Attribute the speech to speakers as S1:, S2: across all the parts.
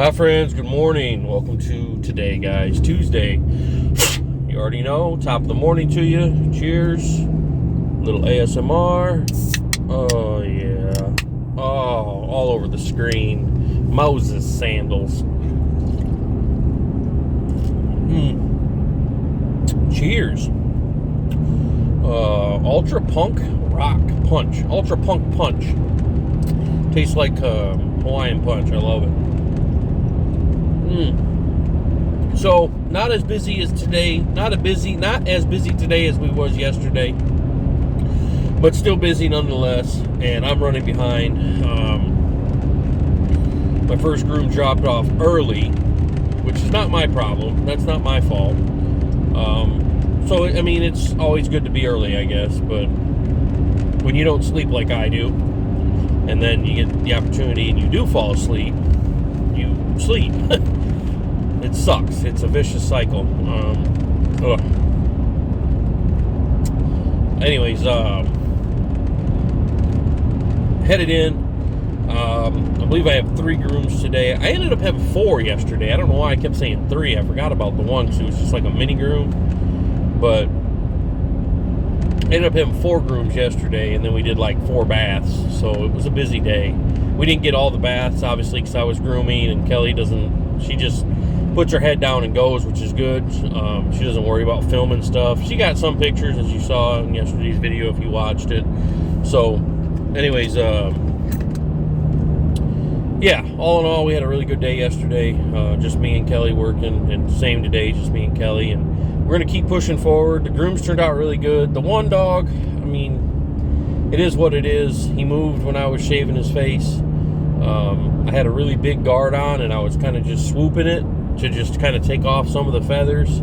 S1: Hi friends, good morning. Welcome to today, guys. Tuesday. You already know, top of the morning to you. Cheers. Little ASMR. Oh yeah. Oh, all over the screen. Moses sandals. Cheers. Ultra Punk Rock Punch. Ultra Punk Punch. Tastes like Hawaiian Punch. I love it. So, not as busy as today. Not as busy today as we was yesterday. But still busy nonetheless. And I'm running behind. My first groom dropped off early, which is not my problem. That's not my fault. So, I mean, it's always good to be early, I guess. But when you don't sleep like I do, and then you get the opportunity and you do fall asleep, you sleep. It sucks. It's a vicious cycle. Anyways, headed in. I believe I have 3 grooms today. I ended up having 4 yesterday. I don't know why I kept saying 3. I forgot about the one, because it was just like a mini groom. But I ended up having 4 grooms yesterday, and then we did like 4 baths. So it was a busy day. We didn't get all the baths, obviously, because I was grooming, and Kelly doesn't. She just puts her head down and goes, which is good. She doesn't worry about filming stuff. She got some pictures, as you saw in yesterday's video if you watched it. So, anyways, yeah, all in all, we had a really good day yesterday. Just me and Kelly working, and same today, just me and Kelly. And we're going to keep pushing forward. The grooms turned out really good. The one dog, I mean, it is what it is. He moved when I was shaving his face. I had a really big guard on, and I was kind of just swooping it to just kind of take off some of the feathers.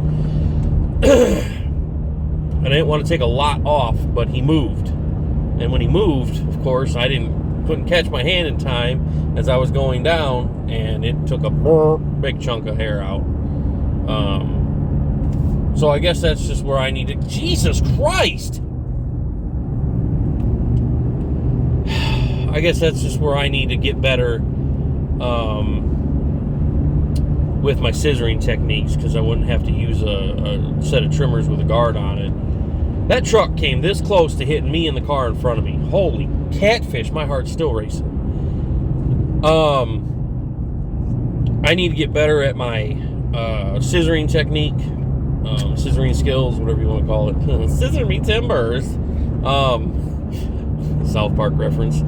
S1: I didn't want to take a lot off, but he moved. And when he moved, of course, I couldn't catch my hand in time as I was going down, and it took a big chunk of hair out. So I guess that's just where I need to... Jesus Christ! I guess that's just where I need to get better with my scissoring techniques, because I wouldn't have to use a set of trimmers with a guard on it. That truck came this close to hitting me in the car in front of me. Holy catfish, my heart's still racing. I need to get better at my scissoring technique, scissoring skills, whatever you want to call it. Scissor me timbers. South Park reference.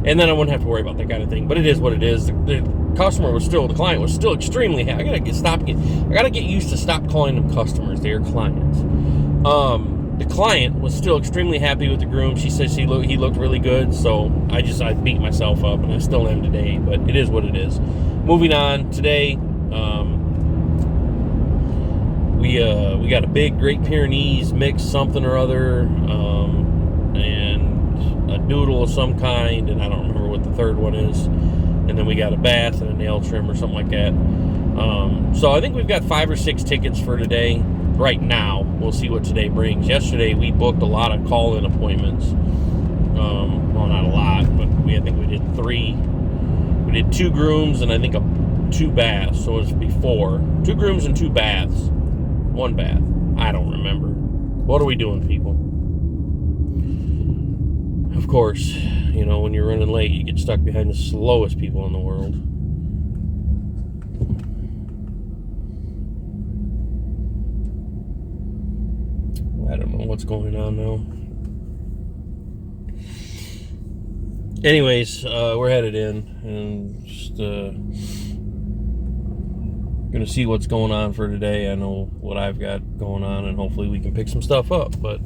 S1: And then I wouldn't have to worry about that kind of thing. But it is what it is. The client was still extremely happy. I gotta get used to stop calling them customers. They are clients. The client was still extremely happy with the groom. She says he looked really good. So I beat myself up, and I still am today. But it is what it is. Moving on today. We got a big Great Pyrenees mix, something or other, and a doodle of some kind, and I don't remember what the third one is. And then we got a bath and a nail trim or something like that. So I think we've got 5 or 6 tickets for today. Right now, we'll see what today brings. Yesterday we booked a lot of call-in appointments. Well, not a lot, but I think we did 3. We did 2 grooms and I think 2 baths. So it's be 4. 2 grooms and 2 baths. 1 bath. I don't remember. What are we doing, people? Of course, you know, when you're running late, you get stuck behind the slowest people in the world. I don't know what's going on now. Anyways, we're headed in and just gonna see what's going on for today. I know what I've got going on, and hopefully we can pick some stuff up. But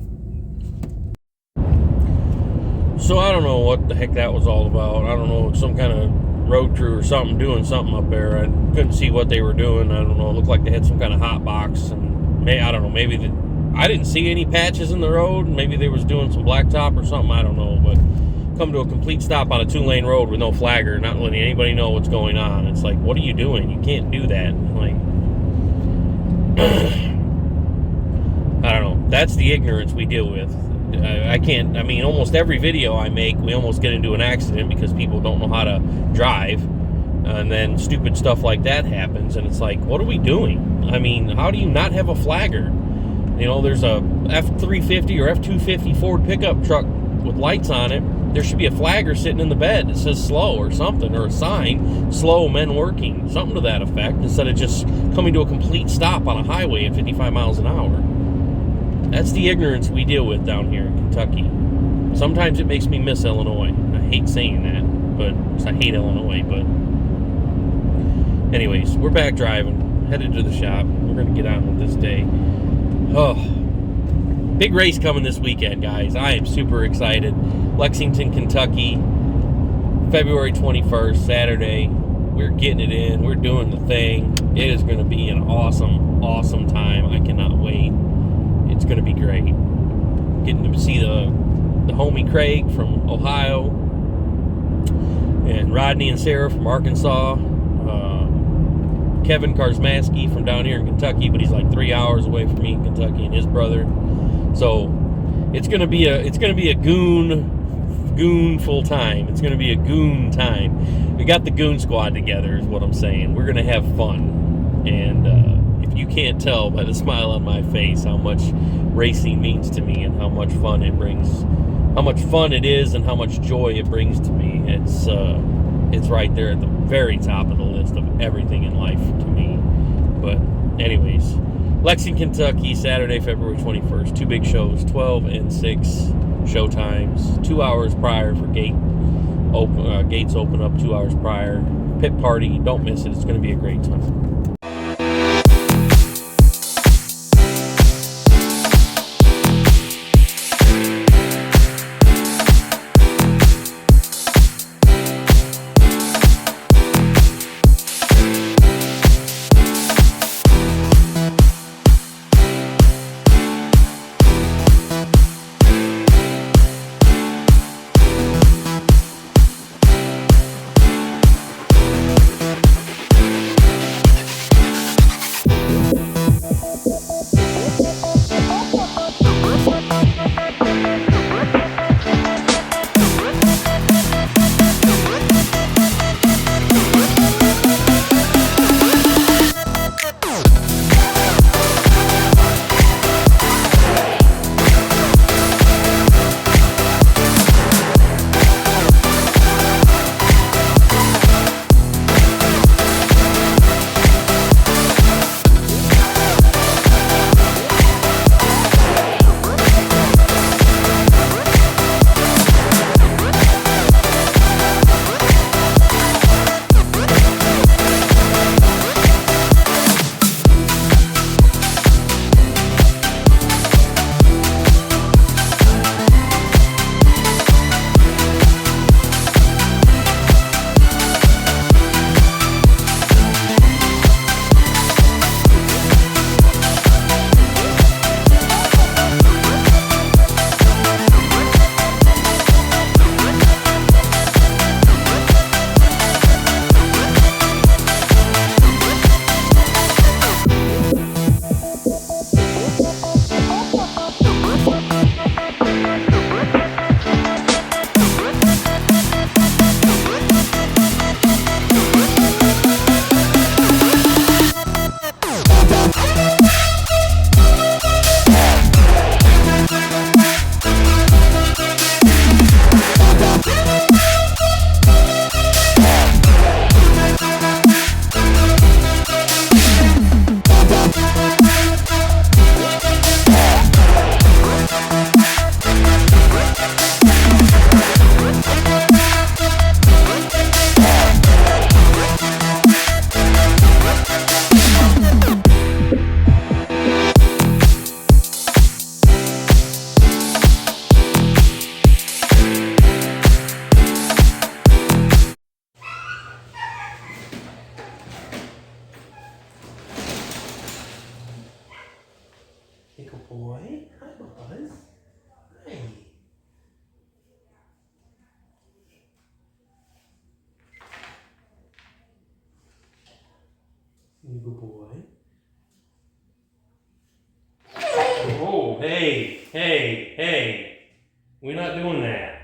S1: so I don't know what the heck that was all about. I don't know, some kind of road crew or something doing something up there. I couldn't see what they were doing. I don't know. It looked like they had some kind of hot box, and I don't know. Maybe I didn't see any patches in the road. Maybe they was doing some blacktop or something. I don't know. But come to a complete stop on a 2-lane road with no flagger, not letting anybody know what's going on. It's like, what are you doing? You can't do that. Like, I don't know. That's the ignorance we deal with. I can't. I mean, almost every video I make, we almost get into an accident because people don't know how to drive, and then stupid stuff like that happens, and it's like, what are we doing? I mean, how do you not have a flagger? You know, there's a F-350 or F-250 Ford pickup truck with lights on it. There should be a flagger sitting in the bed that says slow or something, or a sign, slow men working, something to that effect, instead of just coming to a complete stop on a highway at 55 miles an hour. That's the ignorance we deal with down here in Kentucky. Sometimes it makes me miss Illinois. I hate saying that, but I hate Illinois, but anyways, we're back driving, headed to the shop. We're going to get on with this day. Oh, big race coming this weekend, guys. I am super excited. Lexington, Kentucky, February 21st, Saturday. We're getting it in. We're doing the thing. It is going to be an awesome, awesome time. I cannot wait. It's going to be great. Getting to see the homie Craig from Ohio, and Rodney and Sarah from Arkansas. Kevin Karsmaski from down here in Kentucky, but he's like 3 hours away from me in Kentucky, and his brother. So it's gonna be a goon full time. It's gonna be a goon time. We got the goon squad together, is what I'm saying. We're gonna have fun, and if you can't tell by the smile on my face how much racing means to me and how much fun it brings, how much fun it is, and how much joy it brings to me, it's right there at the very top of the list of everything in life to me. But anyways, Lexington, Kentucky, Saturday, February 21st. Two big shows, 12 and 6 show times. 2 hours prior for gates open up 2 hours prior. Pit party, don't miss it. It's going to be a great time. Boy, hi Buzz. Hey. Good boy. Oh, hey. We're not doing that.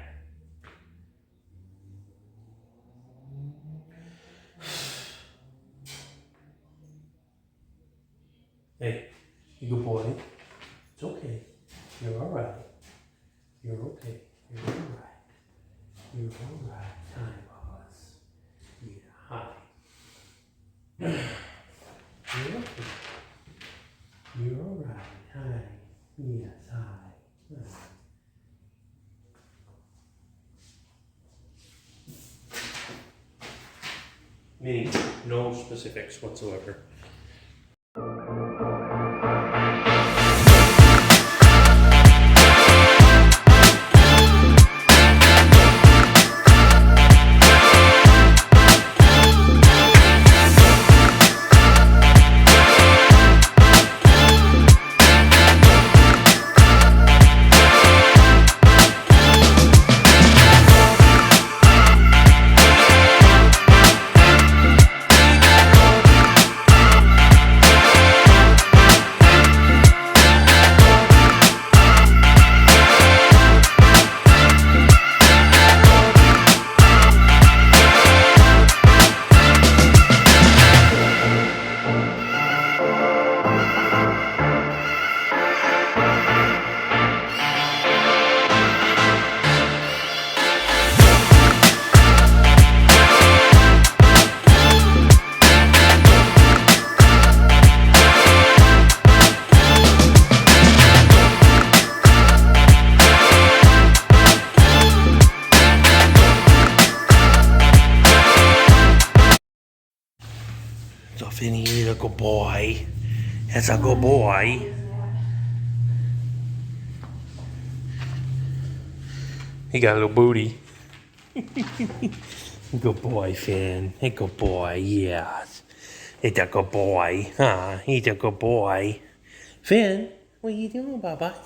S1: Hey, you good boy. It's okay. You're all right. You're okay. You're all right. You're all right. Hi, boss. Yeah, hi. You're okay. You're all right. Hi. Yes, hi. Me, no specifics whatsoever. So Finny is a good boy. That's a good boy. He got a little booty. Good boy, Finn. Hey, good boy, yes. He's a good boy. Huh? He's a good boy. Finn, what are you doing, Baba?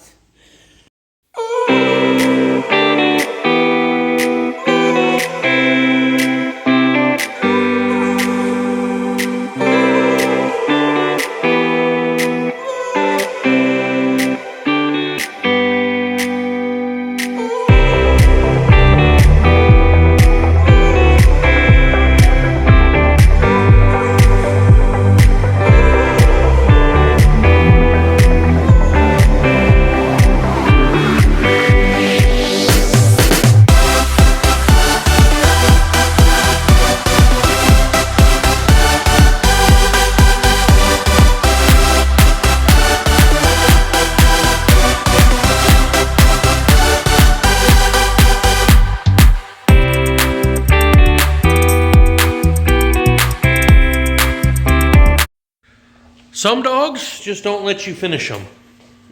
S1: Some dogs just don't let you finish them.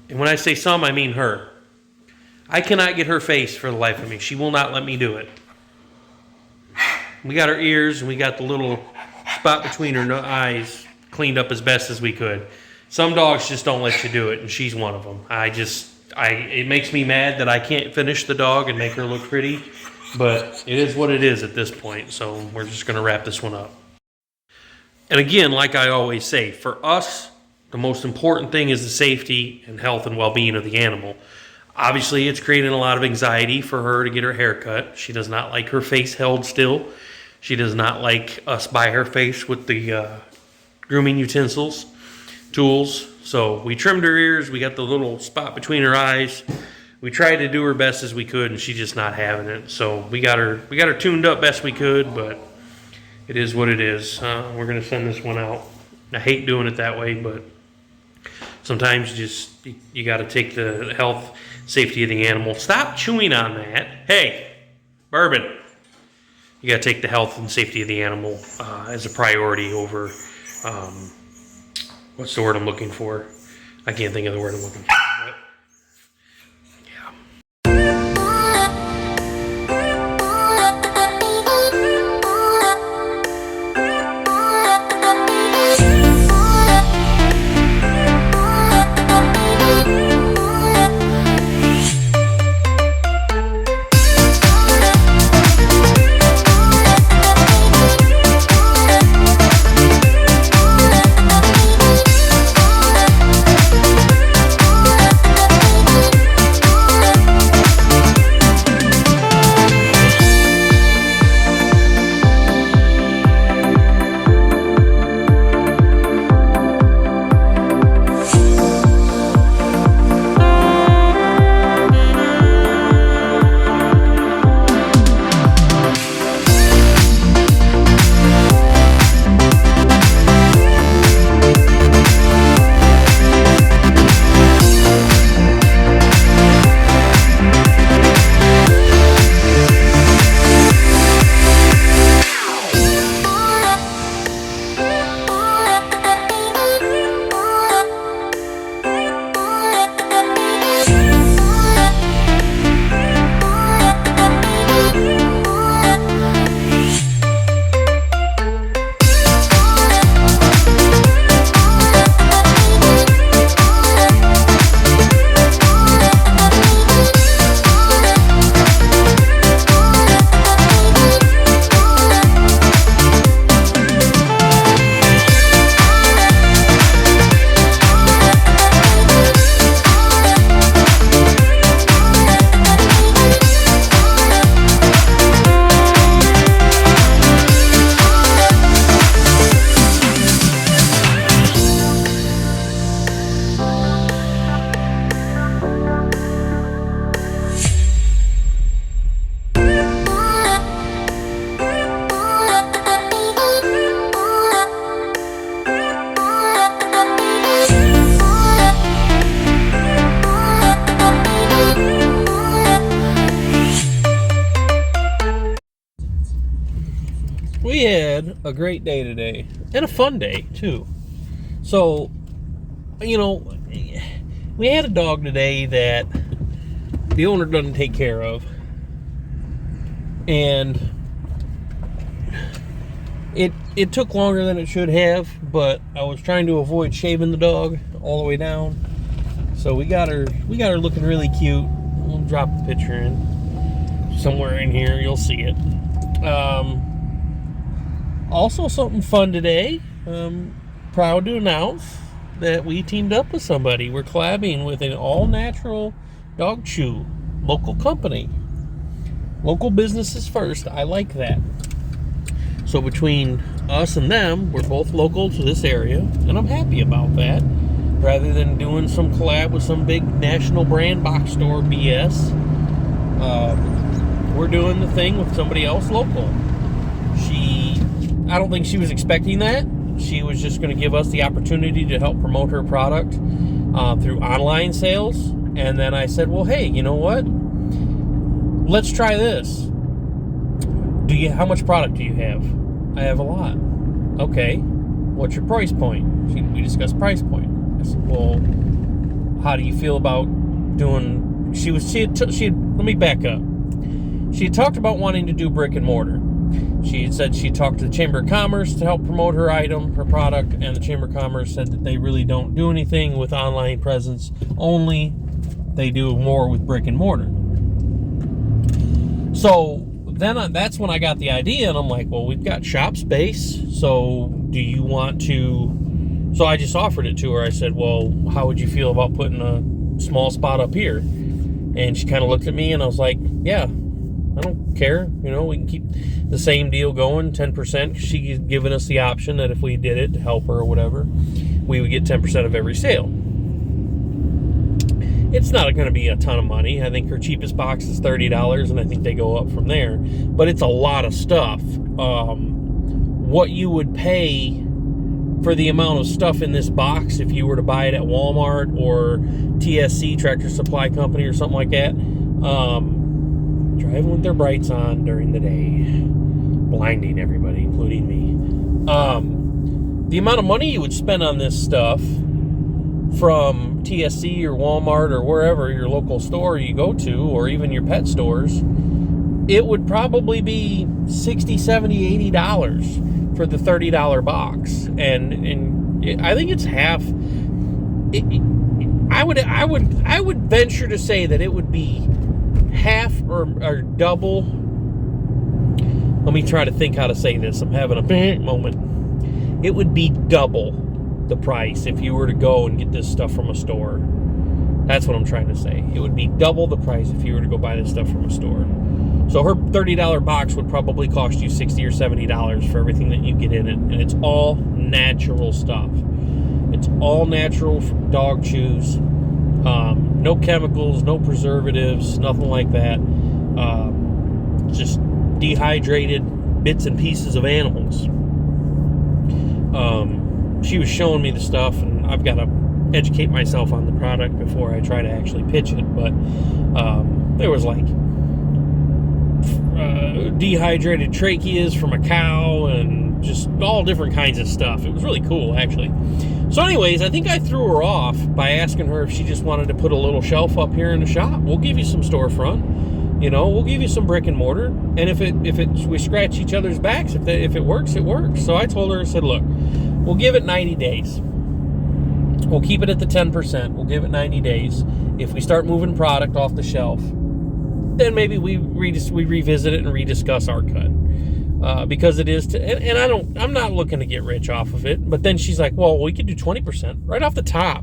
S1: And when I say some, I mean her. I cannot get her face for the life of me. She will not let me do it. We got her ears and we got the little spot between her eyes cleaned up as best as we could. Some dogs just don't let you do it, and she's one of them. It makes me mad that I can't finish the dog and make her look pretty, but it is what it is at this point, so we're just going to wrap this one up. And again, like I always say, for us, the most important thing is the safety and health and well-being of the animal. Obviously, it's creating a lot of anxiety for her to get her hair cut. She does not like her face held still. She does not like us by her face with the grooming utensils, tools. So we trimmed her ears. We got the little spot between her eyes. We tried to do her best as we could, and she's just not having it. So we got her tuned up best we could, but it is what it is. We're going to send this one out. I hate doing it that way, but sometimes you got to take the health, safety of the animal. Stop chewing on that. Hey, Bourbon. You got to take the health and safety of the animal as a priority over, what's the word I'm looking for? I can't think of the word I'm looking for. had a great day today, and a fun day too. So, you know, we had a dog today that the owner doesn't take care of, and it took longer than it should have, but I was trying to avoid shaving the dog all the way down. So we got her looking really cute. We'll drop the picture in somewhere in here. You'll see it. Also something fun today. Proud to announce that we teamed up with somebody. We're collabing with an all-natural dog chew local company. Local businesses first. I like that. So between us and them, we're both local to this area, and I'm happy about that. Rather than doing some collab with some big national brand box store BS, we're doing the thing with somebody else local. I don't think she was expecting that. She was just going to give us the opportunity to help promote her product through online sales. And then I said, well, hey, you know what? Let's try this. How much product do you have? I have a lot. Okay. What's your price point? We discussed price point. I said, well, how do you feel about doing... let me back up. She had talked about wanting to do brick and mortar. She had said she talked to the Chamber of Commerce to help promote her item, her product, and the Chamber of Commerce said that they really don't do anything with online presence. Only they do more with brick and mortar. So then that's when I got the idea, and I'm like, well, we've got shop space, so do you want to... So I just offered it to her. I said, well, how would you feel about putting a small spot up here? And she kind of looked at me, and I was like, yeah, I don't care. You know, we can keep the same deal going, 10%. She's given us the option that if we did it to help her or whatever, we would get 10% of every sale. It's not going to be a ton of money. I think her cheapest box is $30, and I think they go up from there. But it's a lot of stuff. What you would pay for the amount of stuff in this box if you were to buy it at Walmart or TSC, Tractor Supply Company, or something like that, driving with their brights on during the day, blinding everybody, including me. The amount of money you would spend on this stuff from TSC or Walmart or wherever your local store you go to, or even your pet stores, it would probably be $60, $70, $80 for the $30 box. And I think it's half. I would venture to say that it would be half or double. Let me try to think how to say this. I'm having a moment. It would be double the price if you were to go and get this stuff from a store. That's what I'm trying to say. It would be double the price if you were to go buy this stuff from a store. So her $30 box would probably cost you $60 or $70 for everything that you get in it. And it's all natural stuff. It's all natural dog chews. No chemicals, no preservatives, nothing like that. Just dehydrated bits and pieces of animals. She was showing me the stuff, and I've got to educate myself on the product before I try to actually pitch it. But there was like dehydrated tracheas from a cow and just all different kinds of stuff. It was really cool, actually. So anyways, I think I threw her off by asking her if she just wanted to put a little shelf up here in the shop. We'll give you some storefront. You know, we'll give you some brick and mortar. And if we scratch each other's backs, if it works, it works. So I told her, I said, look, we'll give it 90 days. We'll keep it at the 10%. We'll give it 90 days. If we start moving product off the shelf, then maybe we revisit it and rediscuss our cut. Because it is, and I'm not looking to get rich off of it. But then she's like, well, we could do 20% right off the top.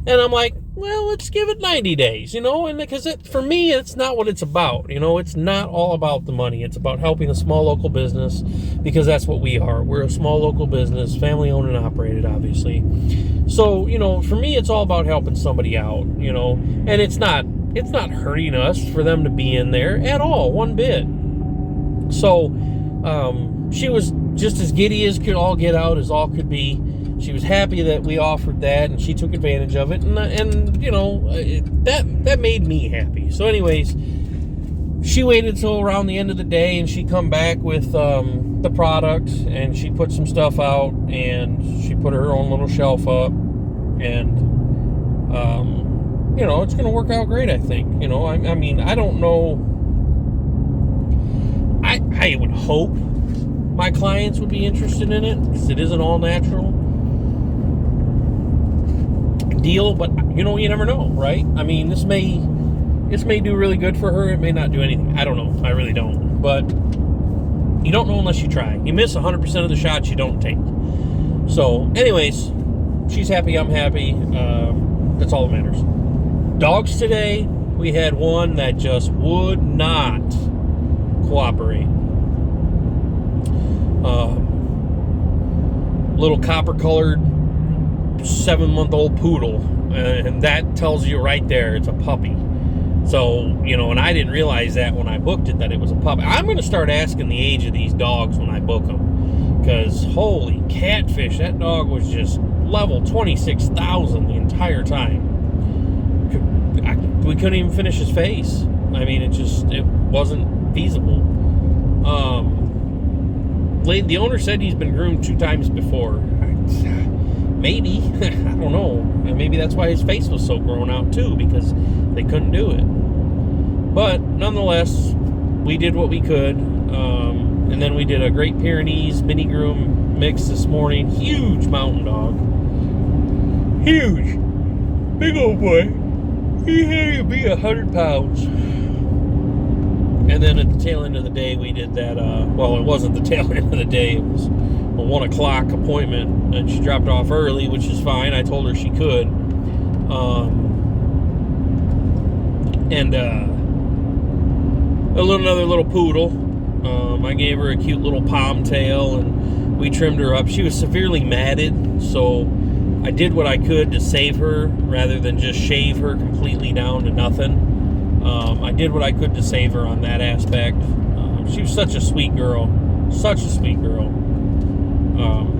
S1: And I'm like, well, let's give it 90 days, you know, and because for me, it's not what it's about. You know, it's not all about the money. It's about helping a small local business, because that's what we are. We're a small local business, family owned and operated, obviously. So, you know, for me, it's all about helping somebody out, you know, and it's not hurting us for them to be in there at all, one bit. So, she was just as giddy as could all get out, as all could be. She was happy that we offered that, and she took advantage of it, and you know, that made me happy. So anyways, she waited till around the end of the day, and she come back with the product, and she put some stuff out, and she put her own little shelf up, and it's going to work out great, I think. I mean, I don't know. I would hope my clients would be interested in it, because it is an all natural deal, but you never know, right? I mean, this may do really good for her. It may not do anything. I don't know. I really don't. But you don't know unless you try. You miss 100% of the shots you don't take. So, anyways, she's happy. I'm happy. That's all that matters. Dogs today, we had one that just would not cooperate. Little copper-colored 7-month-old poodle. And that tells you right there it's a puppy. So, and I didn't realize that when I booked it, that it was a puppy. I'm going to start asking the age of these dogs when I book them. Because, holy catfish, that dog was just level 26,000 the entire time. We couldn't even finish his face. I mean, it wasn't feasible. The owner said he's been groomed 2 times before. Maybe. I don't know. And maybe that's why his face was so grown out, too, because they couldn't do it. But, nonetheless, we did what we could. And then we did a Great Pyrenees mini groom mix this morning. Huge mountain dog. Huge. Big old boy. He had to be 100 pounds. And then at the tail end of the day, we did that, well, it wasn't the tail end of the day, it was a 1 o'clock appointment, and she dropped off early, which is fine. I told her she could. Another little poodle. I gave her a cute little palm tail, and we trimmed her up. She was severely matted, so I did what I could to save her rather than just shave her completely down to nothing. I did what I could to save her on that aspect. She was such a sweet girl. Such a sweet girl.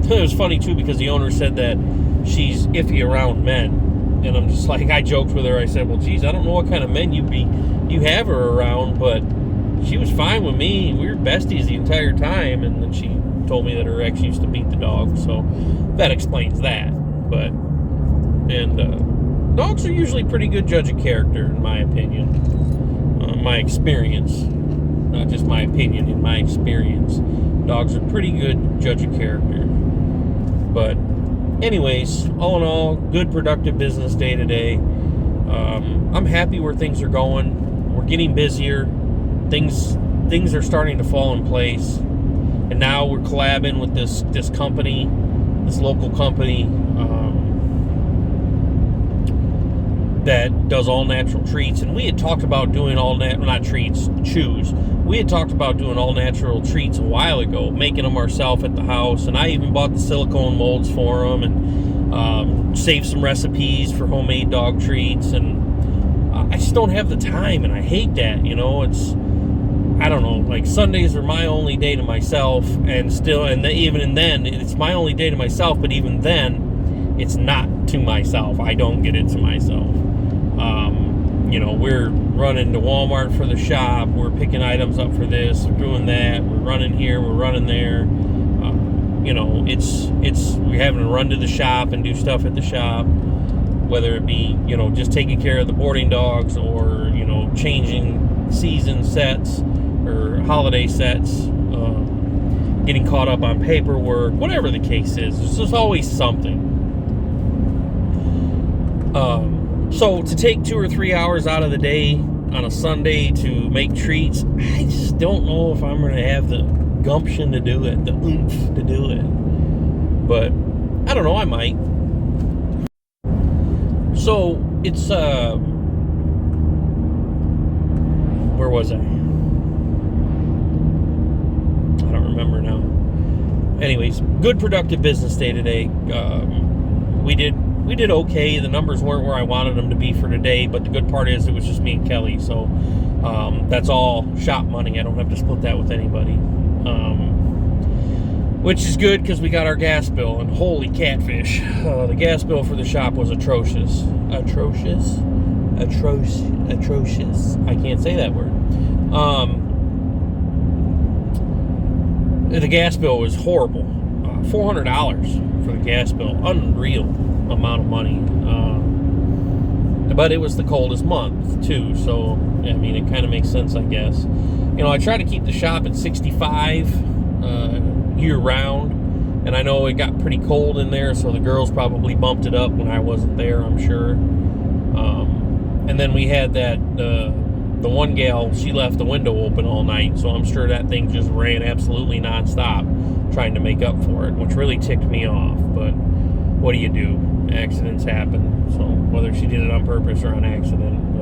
S1: It was funny, too, because the owner said that she's iffy around men. And I'm just like, I joked with her. I said, well, geez, I don't know what kind of men you have her around, but she was fine with me. We were besties the entire time. And then she told me that her ex used to beat the dog. So that explains that. Dogs are usually pretty good judge of character, in my opinion. My experience. Not just my opinion, in my experience. Dogs are pretty good judge of character. But anyways, all in all, good productive business day today. I'm happy where things are going. We're getting busier. Things are starting to fall in place. And now we're collabing with this company, this local company, that does all natural treats. And we had talked about doing chews. We had talked about doing all natural treats a while ago, making them ourselves at the house. And I even bought the silicone molds for them and saved some recipes for homemade dog treats. And I just don't have the time, and I hate that. I don't know, like Sundays are my only day to myself, and even then, it's my only day to myself, but even then, it's not to myself. I don't get it to myself. We're running to Walmart for the shop, we're picking items up for this, we're doing that, we're running here, we're running there. We're having to run to the shop and do stuff at the shop, whether it be, just taking care of the boarding dogs or, changing season sets or holiday sets, getting caught up on paperwork, whatever the case is. There's just always something. So to take 2 or 3 hours out of the day on a Sunday to make treats, I just don't know if I'm going to have the gumption to do it, the oomph to do it. But I don't know, I might. So it's where was I? I don't remember now. Anyways, good productive business day today. We did okay. The numbers weren't where I wanted them to be for today, but the good part is it was just me and Kelly, so that's all shop money. I don't have to split that with anybody, which is good because we got our gas bill, and holy catfish, the gas bill for the shop was atrocious. Atrocious. I can't say that word. The gas bill was horrible. $400 for the gas bill. Unreal amount of money. But it was the coldest month, too. So, I mean, it kind of makes sense, I guess. You know, I try to keep the shop at 65 year-round. And I know it got pretty cold in there, so the girls probably bumped it up when I wasn't there, I'm sure. And then we had that... the one gal, she left the window open all night, so I'm sure that thing just ran absolutely nonstop trying to make up for it, which really ticked me off. But what do you do? Accidents happen. So whether she did it on purpose or on accident.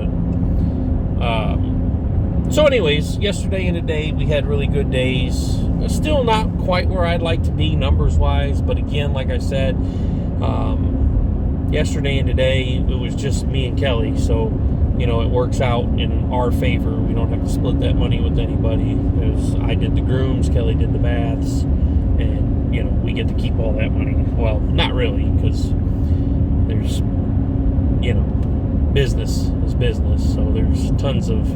S1: But so anyways, yesterday and today we had really good days. Still not quite where I'd like to be numbers wise, but again, like I said, yesterday and today it was just me and Kelly, so you know, it works out in our favor. We don't have to split that money with anybody, because I did the grooms, Kelly did the baths, and, you know, we get to keep all that money. Well, not really, because there's, you know, business is business, so there's tons of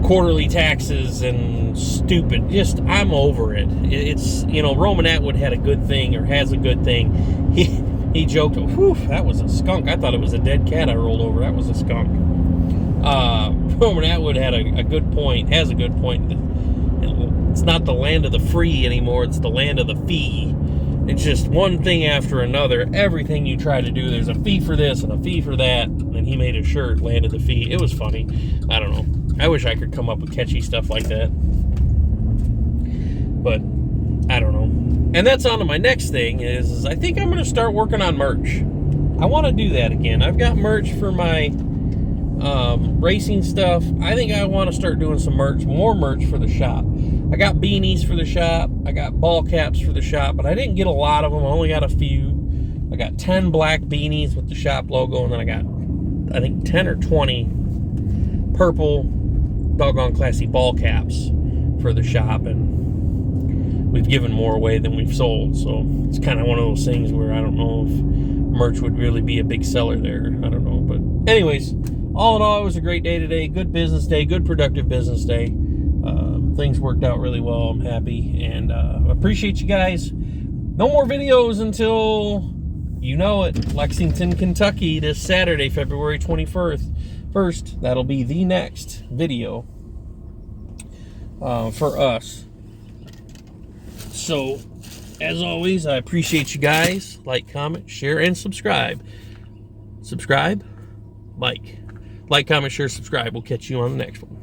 S1: quarterly taxes and stupid, just, I'm over it. It's, you know, Roman Atwood had a good thing, or has a good thing. He joked, whew, that was a skunk. I thought it was a dead cat I rolled over. That was a skunk. Roman Atwood had a good point, has a good point. It's not the land of the free anymore. It's the land of the fee. It's just one thing after another. Everything you try to do, there's a fee for this and a fee for that. And he made a shirt, land of the fee. It was funny. I don't know. I wish I could come up with catchy stuff like that. But I don't know. And that's on to my next thing is I think I'm going to start working on merch. I want to do that again. I've got merch for my racing stuff. I think I want to start doing some merch, more merch for the shop. I got beanies for the shop. I got ball caps for the shop, but I didn't get a lot of them. I only got a few. I got 10 black beanies with the shop logo, and then I got, I think, 10 or 20 purple doggone classy ball caps for the shop, and we've given more away than we've sold, so it's kind of one of those things where I don't know if merch would really be a big seller there. I don't know, but anyways, all in all, it was a great day today. Good business day, good productive business day. Things worked out really well. I'm happy, and appreciate you guys. No more videos until, you know it, Lexington, Kentucky, this Saturday, February 21st. That'll be the next video for us. So, as always, I appreciate you guys. Like, comment, share, and subscribe. Subscribe, like, comment, share, subscribe. We'll catch you on the next one.